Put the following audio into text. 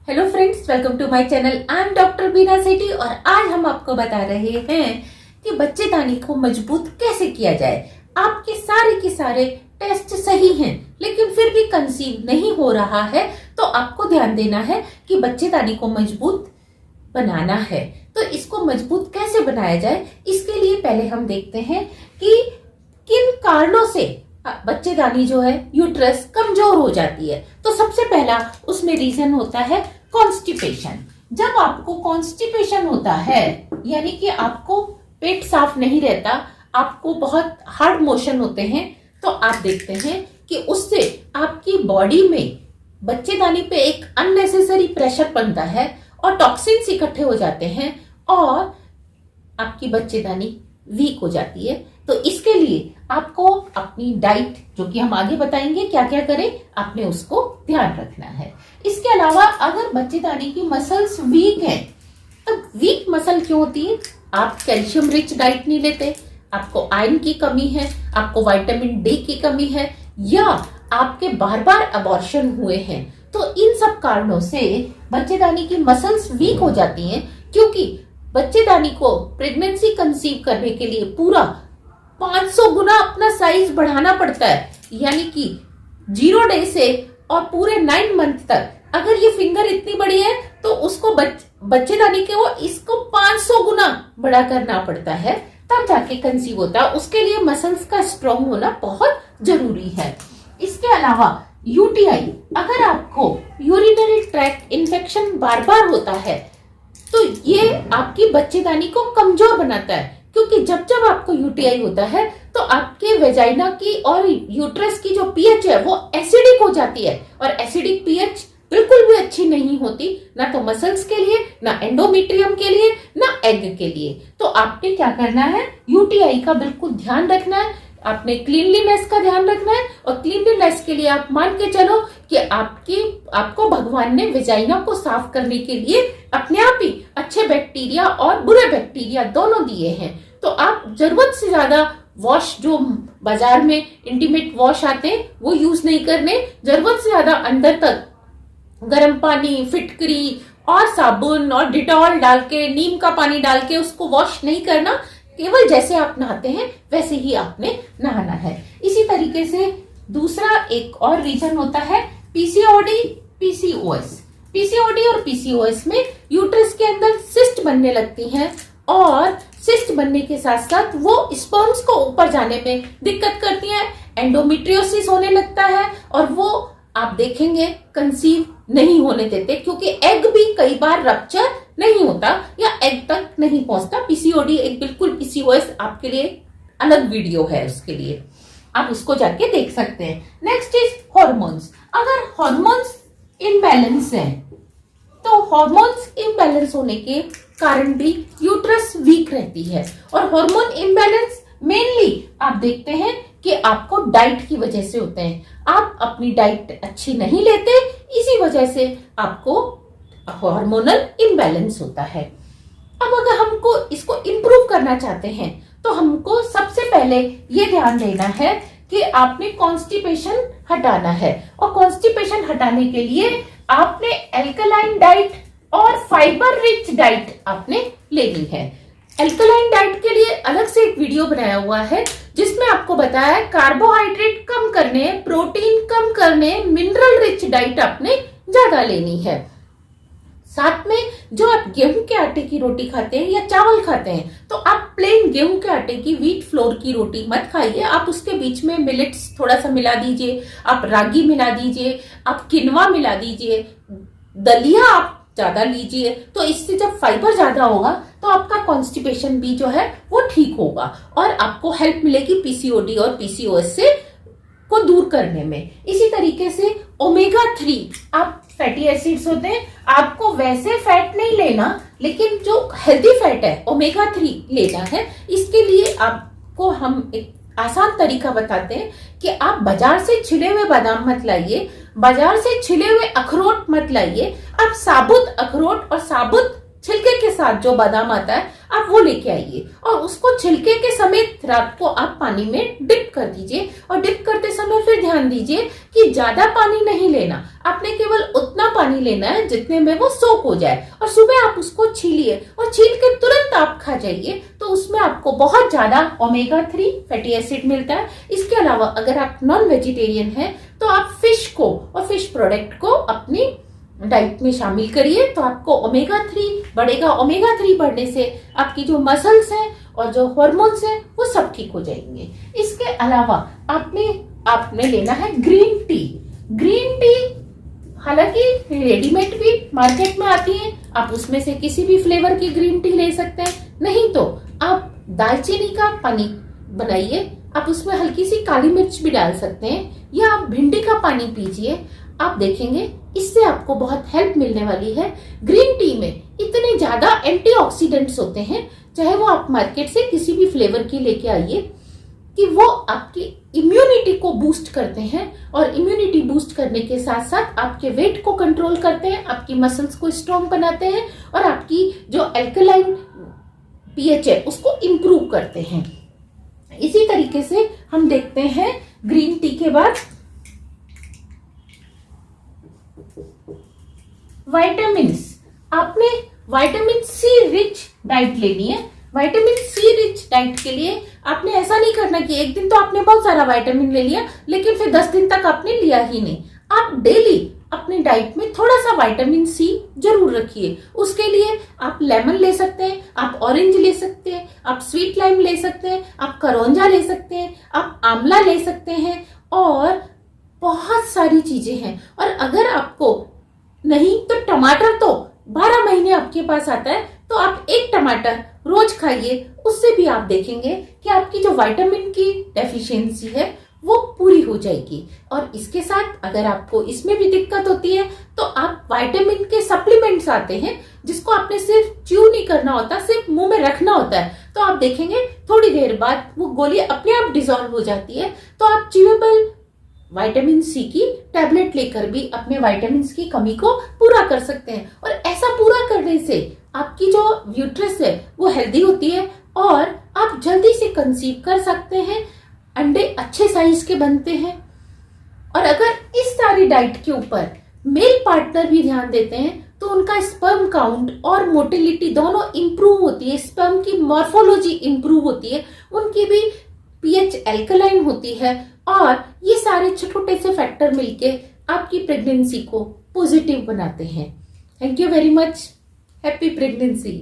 Hello friends, welcome to my channel. I am doctor Beena Sethi और आज हम आपको बता रहे हैं कि बच्चेदानी को मजबूत कैसे किया जाए। आपके सारे के सारे टेस्ट सही हैं, लेकिन फिर भी कंसीव नहीं हो रहा है, तो आपको ध्यान देना है कि बच्चेदानी को मजबूत बनाना है। तो इसको मजबूत कैसे बनाया जाए, इसके लिए पहले हम देखते हैं कि किन कारणों से बच्चेदानी जो है यूट्रस कमजोर हो जाती है। तो सबसे पहला उसमें रीजन होता है कॉन्स्टिपेशन। जब आपको कॉन्स्टिपेशन होता है, यानी कि आपको पेट साफ नहीं रहता, आपको बहुत हार्ड मोशन होते हैं, तो आप देखते हैं कि उससे आपकी बॉडी में बच्चेदानी पे एक अननेसेसरी प्रेशर बनता है और टॉक्सिन्स इकट्ठे हो जाते हैं और आपकी बच्चेदानी वीक हो जाती है। तो इसके लिए आपको अपनी डाइट, जो कि हम आगे बताएंगे क्या क्या करें, आपने उसको ध्यान रखना है। इसके अलावा अगर बच्चेदानी की मसल्स वीक हैं, तो वीक मसल क्यों होती है? आप कैल्शियम रिच डाइट नहीं लेते, आपको आयरन की कमी है, आपको विटामिन डी की कमी है, या आपके बार बार अबॉर्शन हुए हैं। तो इन सब कारणों से बच्चेदानी की मसल्स वीक हो जाती हैं, क्योंकि बच्चेदानी को प्रेगनेंसी कंसीव करने के लिए पूरा 500 गुना अपना साइज बढ़ाना पड़ता है। यानी कि 0 डे से और पूरे 9 मंथ तक अगर ये फिंगर इतनी बड़ी है, तो उसको बच्चेदानी के वो इसको 500 गुना बड़ा करना पड़ता है, तब जाके कंसीव होता है। उसके लिए मसल्स का स्ट्रॉन्ग होना बहुत जरूरी है। इसके अलावा यूटीआई, अगर आपको यूरिनरी ट्रैक्ट इन्फेक्शन बार बार होता है, तो ये आपकी बच्चेदानी को कमजोर बनाता है, क्योंकि जब जब आपको यूटीआई होता है तो आपके वेजाइना की और यूट्रस की जो पीएच है वो एसिडिक हो जाती है, और एसिडिक पीएच बिल्कुल भी अच्छी नहीं होती, ना तो मसल्स के लिए, ना एंडोमेट्रियम के लिए, ना एग के लिए। तो आपने क्या करना है, यूटीआई का बिल्कुल ध्यान रखना है, आपने क्लीनलीनेस का ध्यान रखना है। और क्लीनलीनेस के लिए आप मान के चलो कि आपको भगवान ने वेजाइना को साफ करने के लिए अपने आप ही अच्छे बैक्टीरिया और बुरे बैक्टीरिया दोनों दिए हैं। तो आप जरूरत से ज्यादा वॉश, जो बाजार में इंटीमेट वॉश आते हैं, वो यूज नहीं करने। जरूरत से ज्यादा अंदर तक गर्म पानी, फिटकरी और साबुन और डिटॉल डाल के, नीम का पानी डाल के उसको वॉश नहीं करना। केवल जैसे आप नहाते हैं वैसे ही आपने नहाना है। इसी तरीके से दूसरा एक और रीजन होता है पीसीओडी, पीसीओएस। पीसीओडी और पीसीओएस में यूट्रस के अंदर सिस्ट बनने लगती हैं, और सिस्ट बनने के साथ साथ वो स्पर्म्स को ऊपर जाने में दिक्कत करती हैं, एंडोमेट्रियोसिस होने लगता है, और वो आप देखेंगे कंसीव नहीं होने देते, क्योंकि एग भी कई बार रप्चर नहीं होता या एग तक नहीं पहुंचता। पीसीओडी एक बिल्कुल, पीसीओएस आपके लिए अलग वीडियो है, उसके लिए आप उसको जाके देख सकते हैं। Next is hormones. अगर हॉर्मोन्स इम्बैलेंस है, तो हॉर्मोन्स इम्बैलेंस होने के कारण भी यूट्रस वीक रहती है। और हार्मोन इम्बैलेंस मेनली आप देखते हैं कि आपको डाइट की वजह से होते हैं। आप अपनी डाइट अच्छी नहीं लेते, इसी वजह से आपको हार्मोनल इम्बैलेंस होता है। अब अगर हमको इसको इम्प्रूव करना चाहते हैं, तो हमको सबसे पहले ये ध्यान देना है कि आपने कॉन्स्टिपेशन हटाना है, और कॉन्स्टिपेशन हटाने के लिए आपने एल्कलाइन डाइट और फाइबर रिच डाइट आपने लेनी है। एल्कलाइन डाइट के लिए अलग से एक वीडियो बनाया हुआ है, जिसमें आपको बताया है कार्बोहाइड्रेट कम करने, प्रोटीन कम करने, मिनरल रिच डाइट आपने ज्यादा लेनी है। साथ में जो आप गेहूं के आटे की रोटी खाते हैं या चावल खाते हैं, तो आप प्लेन गेहूं के आटे की, व्हीट फ्लोर की रोटी मत खाइए। आप उसके बीच में मिलेट्स थोड़ा सा मिला दीजिए, आप रागी मिला दीजिए, आप किनवा मिला दीजिए, दलिया आप ज्यादा लीजिए। तो इससे जब फाइबर ज्यादा होगा तो आपका कॉन्स्टिपेशन भी जो है वो ठीक होगा, और आपको हेल्प मिलेगी पीसीओडी और पीसीओएस से को दूर करने में। इसी तरीके से ओमेगा 3, आप फैटी एसिड्स होते हैं, आपको वैसे फैट नहीं लेना, लेकिन जो हेल्दी फैट है ओमेगा 3 लेना है। इसके लिए आपको हम एक आसान तरीका बताते हैं कि आप बाजार से छिले हुए बादाम मत लाइए, बाजार से छिले हुए अखरोट मत लाइए, आप साबुत अखरोट और साबुत छिलके के साथ जो बादाम आता है आप वो लेके आइए और उसको छिलके के समेत रात को आप पानी में डिप कर दीजिए। और डिप करते समय फिर ध्यान दीजिए कि ज्यादा पानी नहीं लेना, आपने केवल उतना पानी लेना है जितने में वो सोक हो जाए। और सुबह आप उसको छीलिए और छील के तुरंत आप खा जाइए, तो उसमें आपको बहुत ज्यादा ओमेगा 3 फैटी एसिड मिलता है। इसके अलावा अगर आप नॉन वेजिटेरियन हैं तो आप फिश को और फिश प्रोडक्ट को अपनी डाइट में शामिल करिए, तो आपको ओमेगा 3 बढ़ेगा। ओमेगा 3 बढ़ने से आपकी जो मसल्स हैं और जो हार्मोन्स हैं वो सब ठीक हो जाएंगे। इसके अलावा आपने लेना है ग्रीन टी। ग्रीन टी हालांकि रेडीमेड भी मार्केट में आती है, आप उसमें से किसी भी फ्लेवर की ग्रीन टी ले सकते हैं। नहीं तो आप दालचीनी का पानी बनाइए, आप उसमें हल्की सी काली मिर्च भी डाल सकते हैं, या आप भिंडी का पानी पीजिए। आप देखेंगे इससे आपको बहुत हेल्प मिलने वाली है। ग्रीन टी में इतने ज्यादा एंटीऑक्सीडेंट्स होते हैं, चाहे वो आप मार्केट से किसी भी फ्लेवर की लेके आइए, कि वो आपकी इम्यूनिटी को बूस्ट करते हैं। और इम्यूनिटी बूस्ट करने के साथ साथ आपके वेट को कंट्रोल करते हैं, आपकी मसल्स को स्ट्रॉन्ग बनाते हैं और आपकी जो अल्कलाइन पीएच है उसको इम्प्रूव करते हैं। इसी तरीके से हम देखते हैं ग्रीन टी के बाद विटामिन्स। आपने विटामिन सी रिच डाइट लेनी है। विटामिन सी रिच डाइट के लिए आपने ऐसा नहीं करना कि एक दिन तो आपने बहुत सारा विटामिन ले लिया लेकिन फिर 10 दिन तक आपने लिया ही नहीं। आप डेली अपनी डाइट में थोड़ा सा विटामिन सी जरूर रखिए। उसके लिए आप लेमन ले सकते हैं, आप ऑरेंज ले सकते हैं, आप स्वीट लाइम ले सकते हैं, आप करौंजा ले सकते हैं, आप आंवला ले सकते हैं, और बहुत सारी चीजें हैं। और अगर आपको नहीं तो टमाटर तो 12 महीने आपके पास आता है, तो आप एक टमाटर रोज खाइए। उससे भी आप देखेंगे कि आपकी जो विटामिन की डेफिशिएंसी है वो पूरी हो जाएगी। और इसके साथ अगर आपको इसमें भी दिक्कत होती है तो आप विटामिन के सप्लीमेंट्स आते हैं जिसको आपने सिर्फ च्यू नहीं करना होता, सिर्फ मुंह में रखना होता है। तो आप देखेंगे थोड़ी देर बाद वो गोली अपने आप डिसॉल्व हो जाती है। तो आप च्यूएबल विटामिन सी की टैबलेट लेकर भी अपने विटामिन की कमी को पूरा कर सकते हैं। और ऐसा पूरा करने से आपकी जो यूट्रस है वो हेल्दी होती है और आप जल्दी से कंसीव कर सकते हैं। अंडे अच्छे साइज के बनते हैं। और अगर इस सारी डाइट के ऊपर मेल पार्टनर भी ध्यान देते हैं तो उनका स्पर्म काउंट और मोटिलिटी दोनों इंप्रूव होती है, स्पर्म की मॉर्फोलॉजी इंप्रूव होती है, उनकी भी पीएच एल्कलाइन होती है। और ये सारे छोटे से फैक्टर मिलके आपकी प्रेगनेंसी को पॉजिटिव बनाते हैं। Thank you very much. Happy pregnancy.